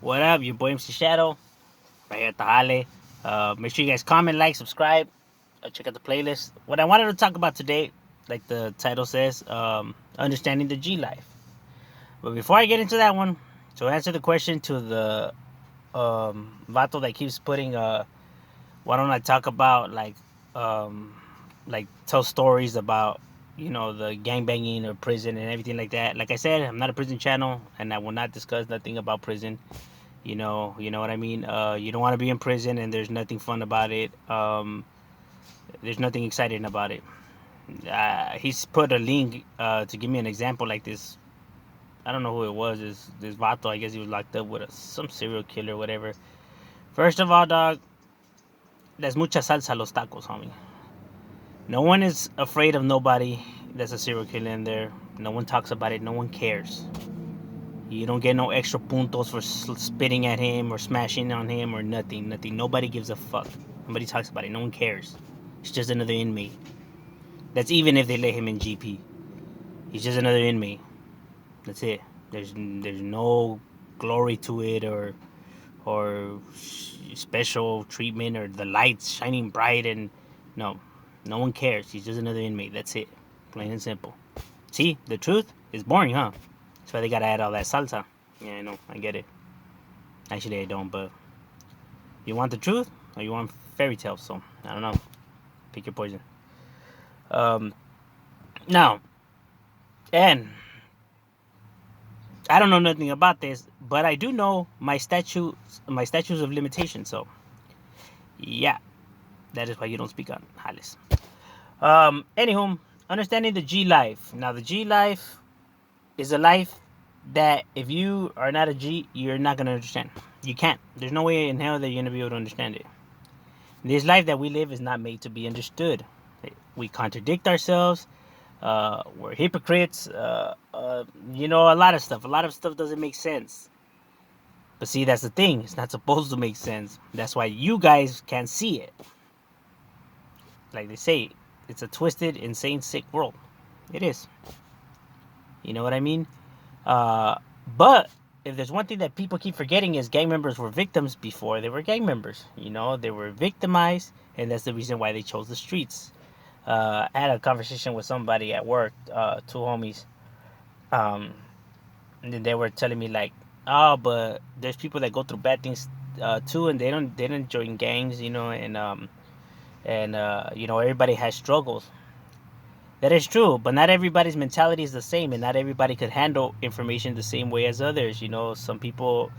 What up, your boy MC Shadow, right here at the Hale. Make sure you guys comment, like, subscribe, check out the playlist. What I wanted to talk about today, like the title says, understanding the G life. But before I get into that one, to answer the question to the vato that keeps putting, why don't I talk about um, like tell stories about the gang banging or prison and everything like that. Like I said, I'm not a prison channel, and I will not discuss nothing about prison. You know what I mean. You don't want to be in prison, and there's nothing fun about it. There's nothing exciting about it. He's put a link to give me an example like this. I don't know who it was. This vato. I guess he was locked up with some serial killer, or whatever. First of all, dog, there's mucha salsa a los tacos, homie. No one is afraid of nobody that's a serial killer in there. No one talks about it. No one cares. You don't get no extra puntos for spitting at him or smashing on him or nothing. Nothing. Nobody gives a fuck. Nobody talks about it. No one cares. It's just another inmate. That's even if they let him in GP. He's just another inmate. That's it. There's no glory to it or special treatment or the lights shining bright and no one cares. He's just another inmate. That's it. Plain and simple. See, the truth is boring, huh? That's why they gotta add all that salsa. Yeah, I know. I get it. Actually, I don't, but you want the truth or you want fairy tales? So, I don't know. Pick your poison. Um, Now, and I don't know nothing about this, but I do know my statutes of limitation. So, yeah, that is why you don't speak on Hales. Anywho, understanding the G life. Now, the G life is a life that if you are not a G, you're not gonna understand. You can't. There's no way in hell that you're gonna be able to understand it. This life that we live is not made to be understood. We contradict ourselves. We're hypocrites. A lot of stuff. A lot of stuff doesn't make sense. But see, that's the thing. It's not supposed to make sense. That's why you guys can't see it. Like they say, it's a twisted, insane, sick world. It is. You know what I mean? But if there's one thing that people keep forgetting is gang members were victims before they were gang members. They were victimized, and that's the reason why they chose the streets. I had a conversation with somebody at work, two homies, and then they were telling me like, oh, but there's people that go through bad things too, and they don't join gangs, and everybody has struggles. That is true, but not everybody's mentality is the same, and not everybody could handle information the same way as others. Some people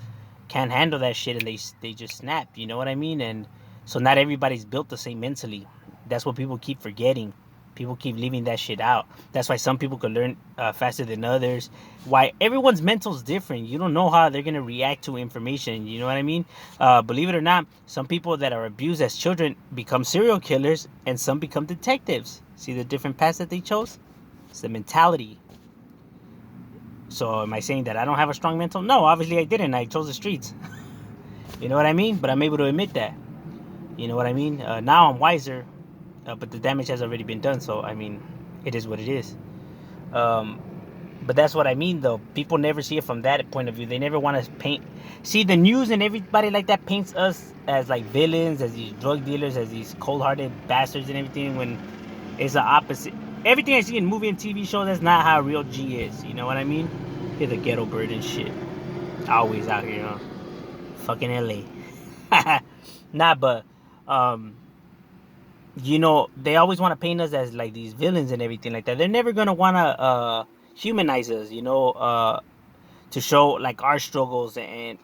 can't handle that shit, and they just snap. You know what I mean? And so not everybody's built the same mentally. That's what people keep forgetting. People keep leaving that shit out. That's why some people could learn faster than others. Why everyone's mental is different. You don't know how they're gonna react to information. You know what I mean? Believe it or not, some people that are abused as children become serial killers, and some become detectives. See the different paths that they chose? It's the mentality. So am I saying that I don't have a strong mental? No, obviously I didn't. I chose the streets. You know what I mean? But I'm able to admit that. You know what I mean? Now I'm wiser, but the damage has already been done. So I mean, it is what it is. Um, but that's what I mean, though. People never see it from that point of view. They never want to paint. See, the news and everybody like that paints us as like villains, as these drug dealers, as these cold-hearted bastards and everything. When it's the opposite. Everything I see in movie and TV shows, that's not how real G is. You know what I mean? You're the ghetto bird and shit. Always out here, huh? Fucking LA. Nah, but um, they always want to paint us as like these villains and everything like that. They're never gonna want to humanize us, to show like our struggles and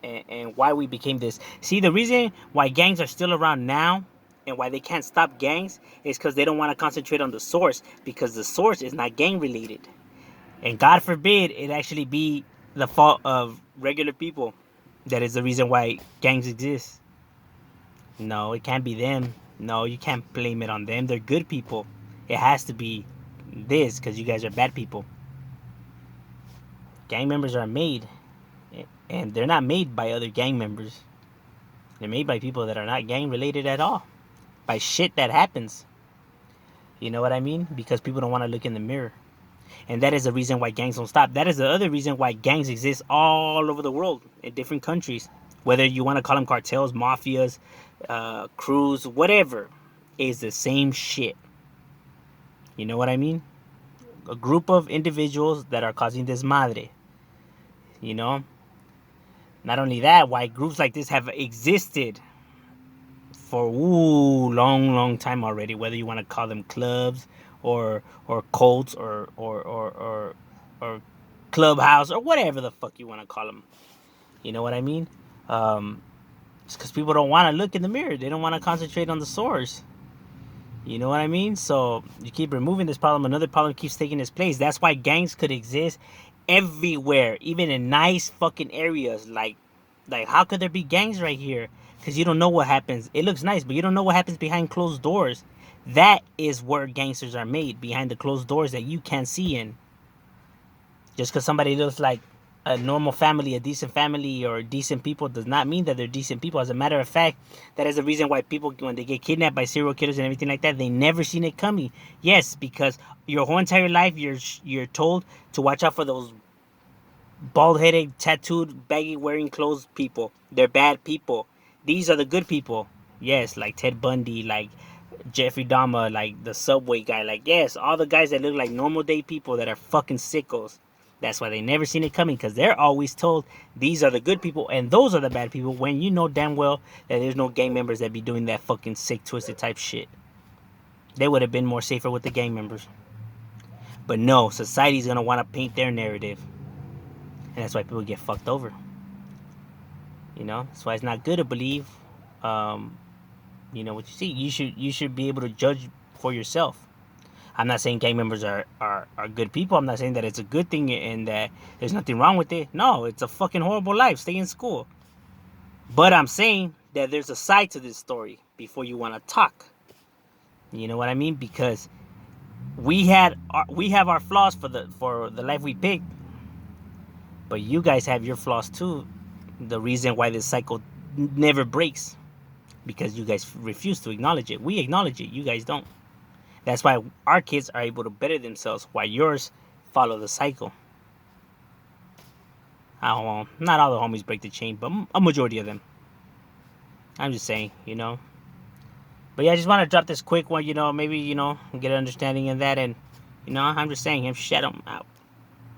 why we became this. See, the reason why gangs are still around now and why they can't stop gangs is because they don't want to concentrate on the source, because the source is not gang related. And God forbid it actually be the fault of regular people. That is the reason why gangs exist. No, it can't be them. No, you can't blame it on them. They're good people. It has to be this because you guys are bad people. Gang members are made, and they're not made by other gang members. They're made by people that are not gang related at all. By shit that happens. You know what I mean? Because people don't want to look in the mirror. And that is the reason why gangs don't stop. That is the other reason why gangs exist all over the world in different countries. Whether you want to call them cartels, mafias, crews, whatever, is the same shit. You know what I mean? A group of individuals that are causing desmadre. You know? Not only that, why groups like this have existed for long time already. Whether you want to call them clubs or cults or clubhouse or whatever the fuck you want to call them. You know what I mean? It's because people don't want to look in the mirror. They don't want to concentrate on the source. You know what I mean? So you keep removing this problem, another problem keeps taking its place. That's why gangs could exist everywhere, even in nice fucking areas. Like how could there be gangs right here? Because you don't know what happens. It looks nice, but you don't know what happens behind closed doors. That is where gangsters are made, behind the closed doors that you can't see in. Just because somebody looks like a normal family, a decent family, or decent people does not mean that they're decent people. As a matter of fact, that is the reason why people, when they get kidnapped by serial killers and everything like that, they never seen it coming. Yes, because your whole entire life you're told to watch out for those bald-headed, tattooed, baggy-wearing clothes people. They're bad people. These are the good people. Yes, like Ted Bundy, like Jeffrey Dahmer, like the Subway guy. Like, yes, all the guys that look like normal day people that are fucking sickos. That's why they never seen it coming, because they're always told these are the good people and those are the bad people, when you know damn well that there's no gang members that be doing that fucking sick, twisted type shit. They would have been more safer with the gang members. But no, society's gonna want to paint their narrative. And that's why people get fucked over. You know, that's why it's not good to believe, um, what you see. You should be able to judge for yourself. I'm not saying gang members are good people. I'm not saying that it's a good thing and that there's nothing wrong with it. No, it's a fucking horrible life. Stay in school. But I'm saying that there's a side to this story before you want to talk. You know what I mean? Because we have our flaws for the life we picked, but you guys have your flaws too. The reason why this cycle never breaks, because you guys refuse to acknowledge it. We acknowledge it. You guys don't. That's why our kids are able to better themselves, while yours follow the cycle. I don't know. Not all the homies break the chain, but a majority of them. I'm just saying, But yeah, I just want to drop this quick one, maybe, get an understanding of that. And, I'm just saying, him, shut him out.